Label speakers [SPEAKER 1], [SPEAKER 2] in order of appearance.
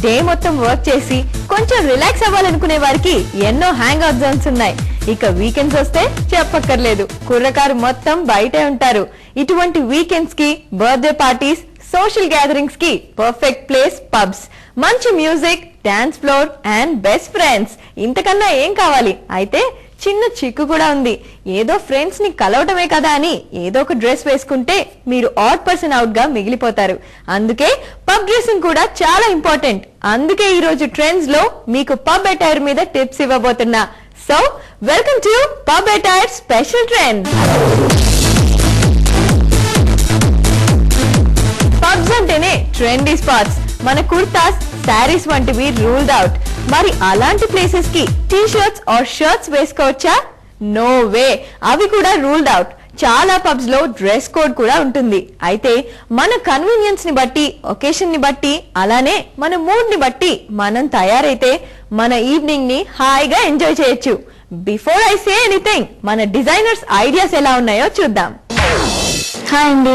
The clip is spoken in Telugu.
[SPEAKER 1] డే మొత్తం వర్క్ చేసి కొంచెం రిలాక్స్ అవ్వాలనుకునే వారికి ఎన్నో హ్యాంగ్ అవుట్ జోన్స్ ఉన్నాయి. ఇక వీకెండ్స్ వస్తే చెప్పక్కర్లేదు, కుర్రకారు మొత్తం బయటే ఉంటారు. ఇటువంటి వీకెండ్స్ కి, బర్త్డే పార్టీస్, సోషల్ గ్యాదరింగ్స్ కి పర్ఫెక్ట్ ప్లేస్ పబ్స్. మంచి music, dance floor and best friends, ఇంతకన్నా ఏం కావాలి? అయితే చిన్న చిక్కు కూడా ఉంది. ఏదో ఫ్రెండ్స్ ని కలవటమే కదా అని ఏదో ఒక డ్రెస్ వేసుకుంటే మీరు ఆడ్ పర్సన్ అవుట్ గా మిగిలిపోతారు. అందుకే పబ్ డ్రెస్సింగ్ కూడా చాలా ఇంపార్టెంట్. అందుకే ఈ రోజు ట్రెండ్స్ లో మీకు పబ్ అటైర్ మీద టిప్స్ ఇవ్వబోతున్నా. So welcome to pub attire special trends. Pubs అంటేనే ట్రెండీ స్పాట్స్. మన కుర్తాస్, శారీస్ వంటివి రూల్డ్ అవుట్. మరి అలాంటి ప్లేసెస్ కి టీ షర్ట్స్ ఆర్ షర్ట్స్ వేసుకోవచ్చా? నో వే, అవి కూడా రూల్డ్ అవుట్. చాలా పబ్స్ లో డ్రెస్ కోడ్ కూడా ఉంటుంది. అయితే మన కన్వీనియన్స్ ని బట్టి, ఒకేషన్ ని బట్టి, అలానే మన మూడ్ ని బట్టి మనం తయారైతే మన ఈవినింగ్ ని హాయిగా ఎంజాయ్ చేయొచ్చు. బిఫోర్ ఐ సే ఎనీథింగ్, మన డిజైనర్స్ ఐడియాస్ ఎలా ఉన్నాయో చూద్దాం.
[SPEAKER 2] హాయ్ అండి,